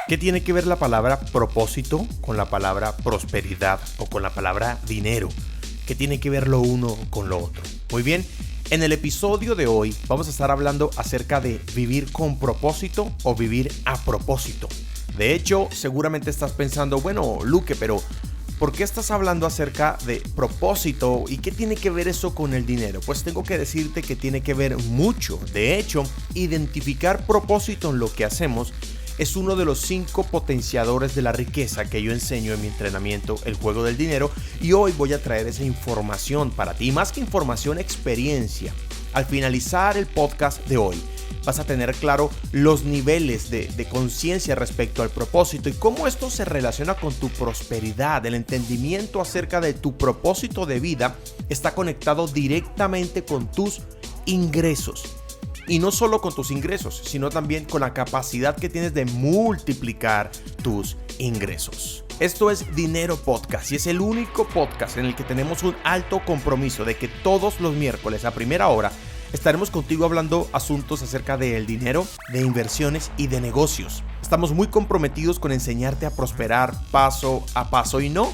¿Qué tiene que ver la palabra propósito con la palabra prosperidad o con la palabra dinero? ¿Qué tiene que ver lo uno con lo otro? Muy bien, en el episodio de hoy vamos a estar hablando acerca de vivir con propósito o vivir a propósito. De hecho, seguramente estás pensando, bueno, Luque, pero ¿por qué estás hablando acerca de propósito y qué tiene que ver eso con el dinero? Pues tengo que decirte que tiene que ver mucho. De hecho, identificar propósito en lo que hacemos es uno de los 5 potenciadores de la riqueza que yo enseño en mi entrenamiento, El Juego del Dinero, y hoy voy a traer esa información para ti, más que información, experiencia. Al finalizar el podcast de hoy, vas a tener claro los niveles de conciencia respecto al propósito y cómo esto se relaciona con tu prosperidad. El entendimiento acerca de tu propósito de vida está conectado directamente con tus ingresos. Y no solo con tus ingresos, sino también con la capacidad que tienes de multiplicar tus ingresos. Esto es Dinero Podcast y es el único podcast en el que tenemos un alto compromiso de que todos los miércoles a primera hora estaremos contigo hablando asuntos acerca del dinero, de inversiones y de negocios. Estamos muy comprometidos con enseñarte a prosperar paso a paso y no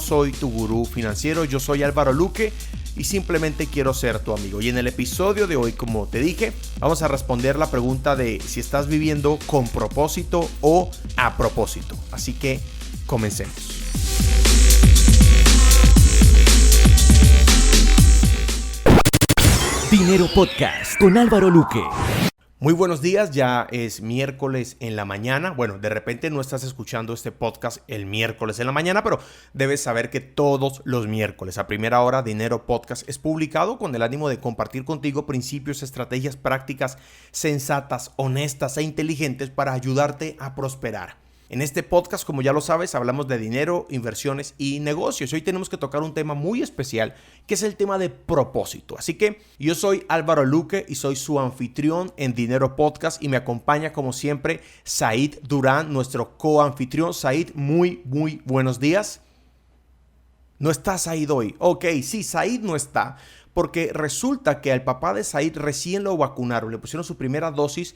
soy tu gurú financiero, yo soy Álvaro Luque y simplemente quiero ser tu amigo. Y en el episodio de hoy, como te dije, vamos a responder la pregunta de si estás viviendo con propósito o a propósito. Así que comencemos. Dinero Podcast con Álvaro Luque. Muy buenos días, ya es miércoles en la mañana. Bueno, de repente no estás escuchando este podcast el miércoles en la mañana, pero debes saber que todos los miércoles a primera hora Dinero Podcast es publicado con el ánimo de compartir contigo principios, estrategias, prácticas sensatas, honestas e inteligentes para ayudarte a prosperar. En este podcast, como ya lo sabes, hablamos de dinero, inversiones y negocios. Hoy tenemos que tocar un tema muy especial, que es el tema de propósito. Así que yo soy Álvaro Luque y soy su anfitrión en Dinero Podcast y me acompaña como siempre Said Durán, nuestro coanfitrión. Said, muy buenos días. ¿No está Said hoy? Ok, sí, Said no está. Porque resulta que al papá de Said recién lo vacunaron, le pusieron su primera dosis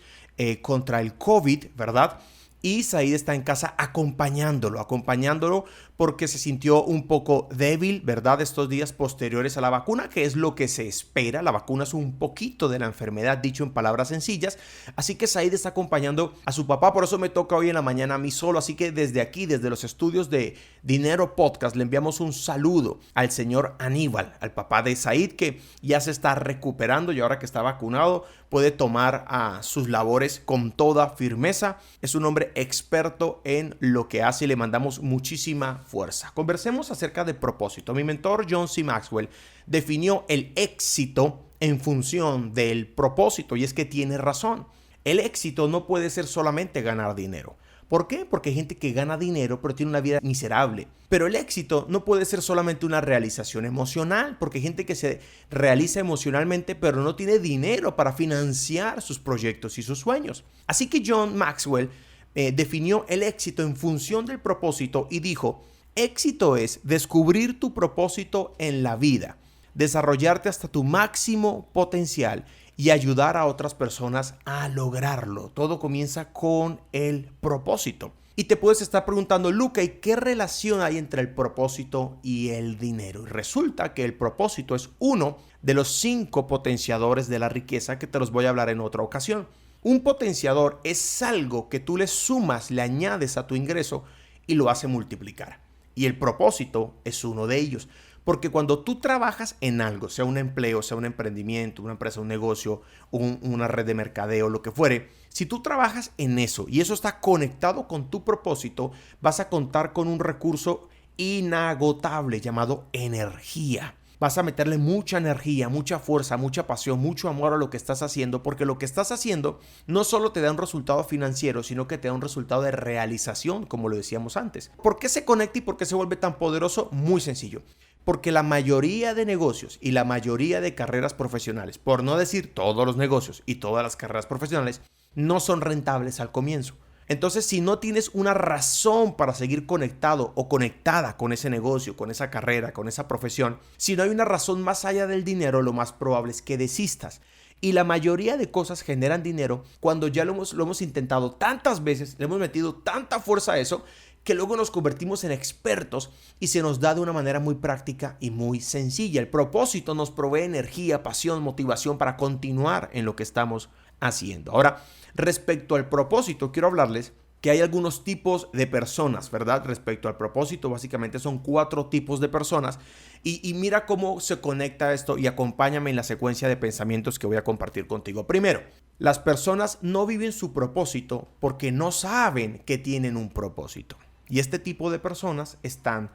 contra el COVID, ¿verdad? Y Said está en casa acompañándolo porque se sintió un poco débil, ¿verdad? Estos días posteriores a la vacuna, que es lo que se espera. La vacuna es un poquito de la enfermedad, dicho en palabras sencillas. Así que Said está acompañando a su papá, por eso me toca hoy en la mañana a mí solo. Así que desde aquí, desde los estudios de Dinero Podcast, le enviamos un saludo al señor Aníbal, al papá de Said, que ya se está recuperando y ahora que está vacunado puede tomar sus labores con toda firmeza. Es un hombre experto en lo que hace y le mandamos muchísima fuerza. Conversemos acerca de propósito. Mi mentor John C. Maxwell definió el éxito en función del propósito y es que tiene razón. El éxito no puede ser solamente ganar dinero. ¿Por qué? Porque hay gente que gana dinero pero tiene una vida miserable. Pero el éxito no puede ser solamente una realización emocional, porque hay gente que se realiza emocionalmente pero no tiene dinero para financiar sus proyectos y sus sueños. Así que John Maxwell definió el éxito en función del propósito y dijo: éxito es descubrir tu propósito en la vida, desarrollarte hasta tu máximo potencial y ayudar a otras personas a lograrlo. Todo comienza con el propósito. Y te puedes estar preguntando, Luca, ¿y qué relación hay entre el propósito y el dinero? Y resulta que el propósito es uno de los 5 potenciadores de la riqueza que te los voy a hablar en otra ocasión. Un potenciador es algo que tú le sumas, le añades a tu ingreso y lo hace multiplicar. Y el propósito es uno de ellos. Porque cuando tú trabajas en algo, sea un empleo, sea un emprendimiento, una empresa, un negocio, una red de mercadeo, lo que fuere, si tú trabajas en eso y eso está conectado con tu propósito, vas a contar con un recurso inagotable llamado energía. Vas a meterle mucha energía, mucha fuerza, mucha pasión, mucho amor a lo que estás haciendo, porque lo que estás haciendo no solo te da un resultado financiero, sino que te da un resultado de realización, como lo decíamos antes. ¿Por qué se conecta y por qué se vuelve tan poderoso? Muy sencillo. Porque la mayoría de negocios y la mayoría de carreras profesionales, por no decir todos los negocios y todas las carreras profesionales, no son rentables al comienzo. Entonces, si no tienes una razón para seguir conectado o conectada con ese negocio, con esa carrera, con esa profesión, si no hay una razón más allá del dinero, lo más probable es que desistas. Y la mayoría de cosas generan dinero cuando ya lo hemos intentado tantas veces, le hemos metido tanta fuerza a eso, que luego nos convertimos en expertos y se nos da de una manera muy práctica y muy sencilla. El propósito nos provee energía, pasión, motivación para continuar en lo que estamos haciendo. Ahora, respecto al propósito, quiero hablarles que hay algunos tipos de personas, ¿verdad? Respecto al propósito, básicamente son 4 tipos de personas. Y mira cómo se conecta esto y acompáñame en la secuencia de pensamientos que voy a compartir contigo. Primero, las personas no viven su propósito porque no saben que tienen un propósito. Y este tipo de personas están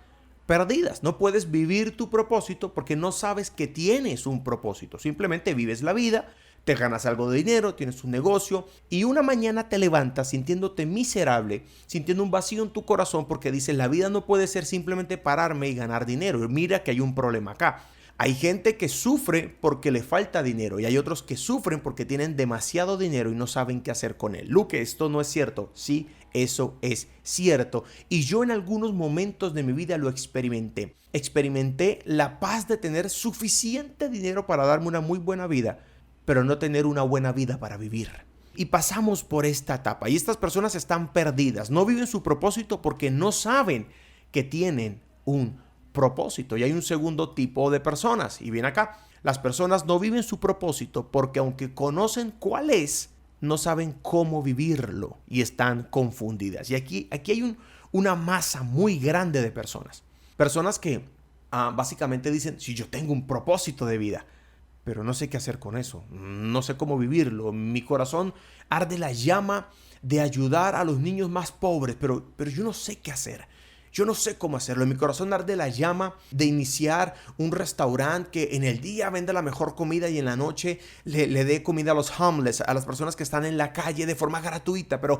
perdidas. No puedes vivir tu propósito porque no sabes que tienes un propósito. Simplemente vives la vida, te ganas algo de dinero, tienes un negocio y una mañana te levantas sintiéndote miserable, sintiendo un vacío en tu corazón porque dices, la vida no puede ser simplemente pararme y ganar dinero. Y mira que hay un problema acá. Hay gente que sufre porque le falta dinero y hay otros que sufren porque tienen demasiado dinero y no saben qué hacer con él. Luke, esto no es cierto. Sí, eso es cierto. Y yo en algunos momentos de mi vida lo experimenté. Experimenté la paz de tener suficiente dinero para darme una muy buena vida, pero no tener una buena vida para vivir. Y pasamos por esta etapa y estas personas están perdidas. No viven su propósito porque no saben que tienen un propósito. Y hay un segundo tipo de personas. Y bien acá, las personas no viven su propósito porque aunque conocen cuál es, no saben cómo vivirlo y están confundidas. Y aquí hay una masa muy grande de personas. Personas que básicamente dicen, si yo tengo un propósito de vida, pero no sé qué hacer con eso, no sé cómo vivirlo. Mi corazón arde la llama de ayudar a los niños más pobres, pero yo no sé qué hacer. Yo no sé cómo hacerlo. En mi corazón arde la llama de iniciar un restaurante que en el día venda la mejor comida y en la noche le dé comida a los homeless, a las personas que están en la calle de forma gratuita, pero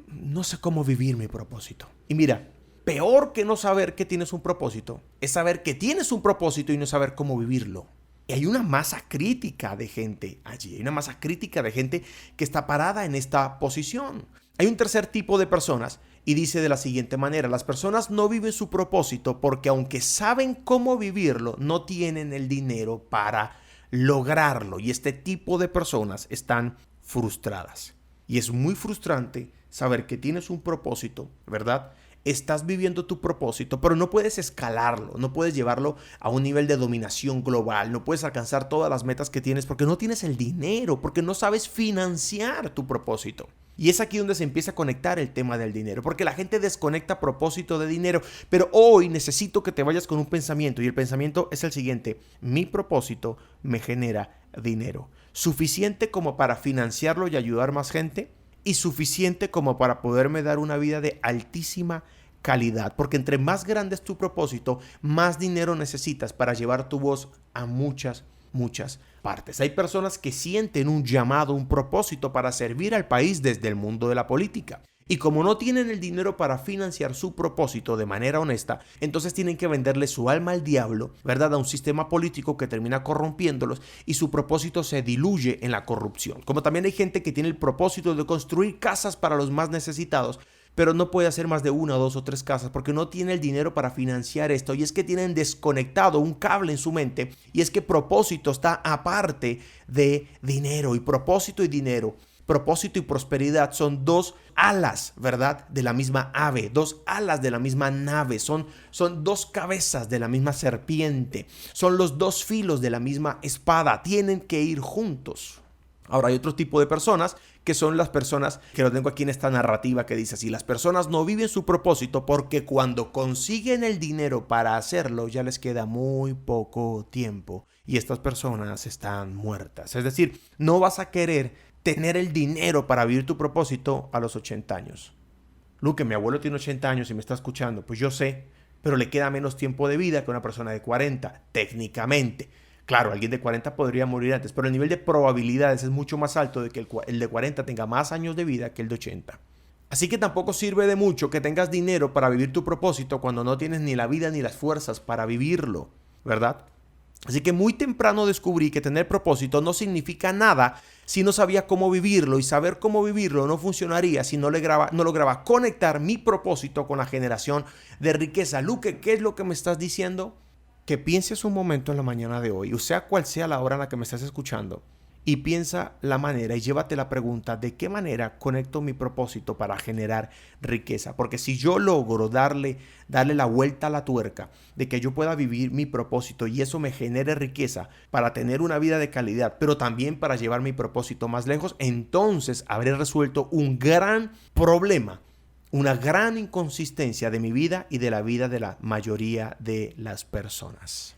no sé cómo vivir mi propósito. Y mira, peor que no saber que tienes un propósito es saber que tienes un propósito y no saber cómo vivirlo. Y hay una masa crítica de gente allí, hay una masa crítica de gente que está parada en esta posición. Hay un tercer tipo de personas y dice de la siguiente manera, las personas no viven su propósito porque aunque saben cómo vivirlo, no tienen el dinero para lograrlo. Y este tipo de personas están frustradas. Y es muy frustrante saber que tienes un propósito, ¿verdad? Estás viviendo tu propósito, pero no puedes escalarlo, no puedes llevarlo a un nivel de dominación global, no puedes alcanzar todas las metas que tienes porque no tienes el dinero, porque no sabes financiar tu propósito. Y es aquí donde se empieza a conectar el tema del dinero, porque la gente desconecta propósito de dinero, pero hoy necesito que te vayas con un pensamiento y el pensamiento es el siguiente: mi propósito me genera dinero, suficiente como para financiarlo y ayudar más gente y suficiente como para poderme dar una vida de altísima calidad, porque entre más grande es tu propósito, más dinero necesitas para llevar tu voz a muchas partes. Hay personas que sienten un llamado, un propósito para servir al país desde el mundo de la política. Y como no tienen el dinero para financiar su propósito de manera honesta, entonces tienen que venderle su alma al diablo, ¿verdad? A un sistema político que termina corrompiéndolos y su propósito se diluye en la corrupción. Como también hay gente que tiene el propósito de construir casas para los más necesitados, pero no puede hacer más de 1, 2 o 3 casas porque no tiene el dinero para financiar esto. Y es que tienen desconectado un cable en su mente y es que propósito está aparte de dinero. Y propósito y dinero, propósito y prosperidad son 2 alas, ¿verdad? De la misma ave, 2 alas de la misma nave, son 2 cabezas de la misma serpiente, son los 2 filos de la misma espada, tienen que ir juntos. Ahora hay otro tipo de personas que son las personas que lo tengo aquí en esta narrativa que dice así: las personas no viven su propósito porque cuando consiguen el dinero para hacerlo ya les queda muy poco tiempo y estas personas están muertas. Es decir, no vas a querer tener el dinero para vivir tu propósito a los 80 años. Luke, mi abuelo tiene 80 años y me está escuchando. Pues yo sé, pero le queda menos tiempo de vida que una persona de 40, técnicamente. Claro, alguien de 40 podría morir antes, pero el nivel de probabilidades es mucho más alto de que el de 40 tenga más años de vida que el de 80. Así que tampoco sirve de mucho que tengas dinero para vivir tu propósito cuando no tienes ni la vida ni las fuerzas para vivirlo, ¿verdad? Así que muy temprano descubrí que tener propósito no significa nada si no sabía cómo vivirlo, y saber cómo vivirlo no funcionaría si no lograba conectar mi propósito con la generación de riqueza. Luke, ¿qué es lo que me estás diciendo? Que pienses un momento en la mañana de hoy, o sea cual sea la hora en la que me estás escuchando, y piensa la manera y llévate la pregunta: ¿de qué manera conecto mi propósito para generar riqueza? Porque si yo logro darle la vuelta a la tuerca de que yo pueda vivir mi propósito y eso me genere riqueza para tener una vida de calidad, pero también para llevar mi propósito más lejos, entonces habré resuelto un gran problema, una gran inconsistencia de mi vida y de la vida de la mayoría de las personas.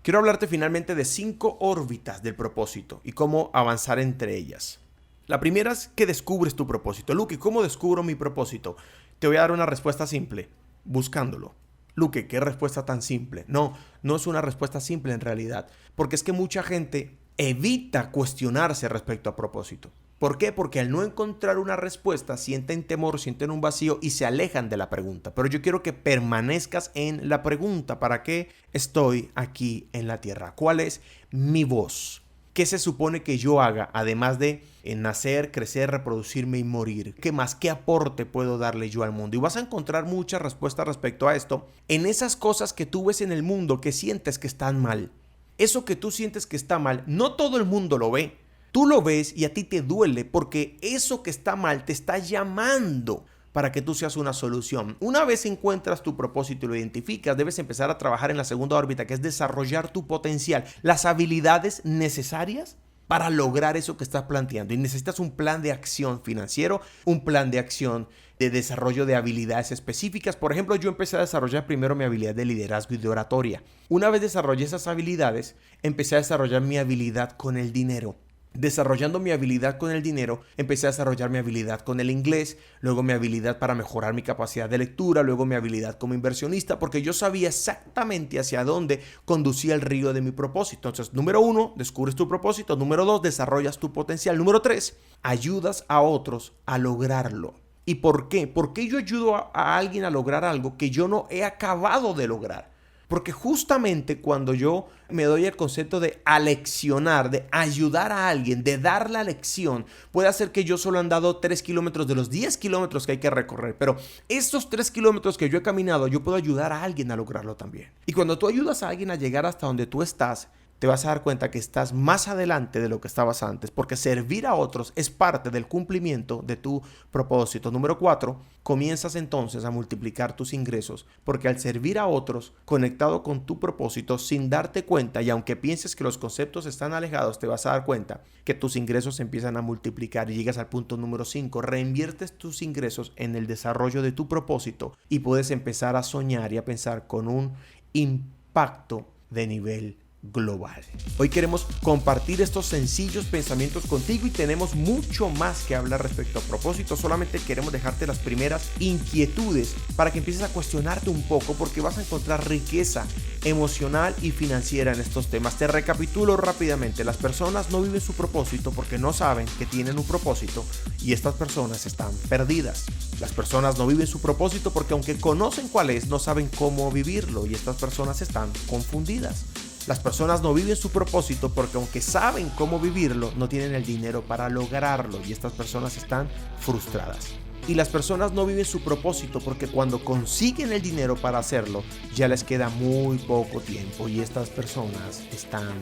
Quiero hablarte finalmente de 5 órbitas del propósito y cómo avanzar entre ellas. La primera es que descubres tu propósito. Luque, ¿cómo descubro mi propósito? Te voy a dar una respuesta simple: buscándolo. Luque, ¿qué respuesta tan simple? No es una respuesta simple en realidad, porque es que mucha gente evita cuestionarse respecto a propósito. ¿Por qué? Porque al no encontrar una respuesta sienten temor, sienten un vacío y se alejan de la pregunta. Pero yo quiero que permanezcas en la pregunta: ¿para qué estoy aquí en la tierra? ¿Cuál es mi voz? ¿Qué se supone que yo haga además de nacer, crecer, reproducirme y morir? ¿Qué más? ¿Qué aporte puedo darle yo al mundo? Y vas a encontrar muchas respuestas respecto a esto en esas cosas que tú ves en el mundo que sientes que están mal. Eso que tú sientes que está mal, no todo el mundo lo ve. Tú lo ves y a ti te duele porque eso que está mal te está llamando para que tú seas una solución. Una vez encuentras tu propósito y lo identificas, debes empezar a trabajar en la segunda órbita, que es desarrollar tu potencial, las habilidades necesarias para lograr eso que estás planteando. Y necesitas un plan de acción financiero, un plan de acción de desarrollo de habilidades específicas. Por ejemplo, yo empecé a desarrollar primero mi habilidad de liderazgo y de oratoria. Una vez desarrollé esas habilidades, empecé a desarrollar mi habilidad con el dinero. Desarrollando mi habilidad con el dinero, empecé a desarrollar mi habilidad con el inglés, luego mi habilidad para mejorar mi capacidad de lectura, luego mi habilidad como inversionista, porque yo sabía exactamente hacia dónde conducía el río de mi propósito. Entonces, número 1, descubres tu propósito. Número 2, desarrollas tu potencial. Número 3, ayudas a otros a lograrlo. ¿Y por qué? ¿Por qué yo ayudo a alguien a lograr algo que yo no he acabado de lograr? Porque justamente cuando yo me doy el concepto de aleccionar, de ayudar a alguien, de dar la lección, puede hacer que yo solo he andado 3 kilómetros de los 10 kilómetros que hay que recorrer. Pero estos 3 kilómetros que yo he caminado, yo puedo ayudar a alguien a lograrlo también. Y cuando tú ayudas a alguien a llegar hasta donde tú estás, te vas a dar cuenta que estás más adelante de lo que estabas antes, porque servir a otros es parte del cumplimiento de tu propósito. Número 4, comienzas entonces a multiplicar tus ingresos, porque al servir a otros conectado con tu propósito sin darte cuenta, y aunque pienses que los conceptos están alejados, te vas a dar cuenta que tus ingresos se empiezan a multiplicar y llegas al punto número 5, reinviertes tus ingresos en el desarrollo de tu propósito y puedes empezar a soñar y a pensar con un impacto de nivel global. Hoy queremos compartir estos sencillos pensamientos contigo y tenemos mucho más que hablar respecto a propósito. Solamente queremos dejarte las primeras inquietudes para que empieces a cuestionarte un poco, porque vas a encontrar riqueza emocional y financiera en estos temas. Te recapitulo rápidamente: las personas no viven su propósito porque no saben que tienen un propósito y estas personas están perdidas. Las personas no viven su propósito porque aunque conocen cuál es, no saben cómo vivirlo y estas personas están confundidas. Las personas no viven su propósito porque aunque saben cómo vivirlo, no tienen el dinero para lograrlo y estas personas están frustradas. Y las personas no viven su propósito porque cuando consiguen el dinero para hacerlo, ya les queda muy poco tiempo y estas personas están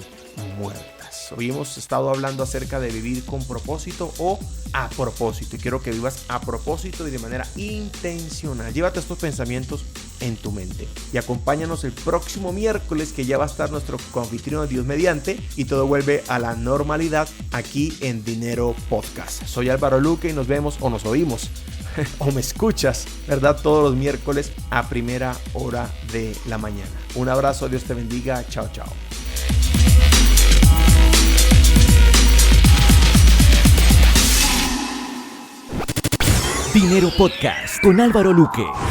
muertas. Hoy hemos estado hablando acerca de vivir con propósito o a propósito, y quiero que vivas a propósito y de manera intencional. Llévate estos pensamientos en tu mente y acompáñanos el próximo miércoles, que ya va a estar nuestro anfitrión Dios mediante, y todo vuelve a la normalidad aquí en Dinero Podcast. Soy Álvaro Luque y nos vemos o nos oímos o me escuchas, ¿verdad? Todos los miércoles a primera hora de la mañana. Un abrazo, Dios te bendiga, chao, chao. Dinero Podcast con Álvaro Luque.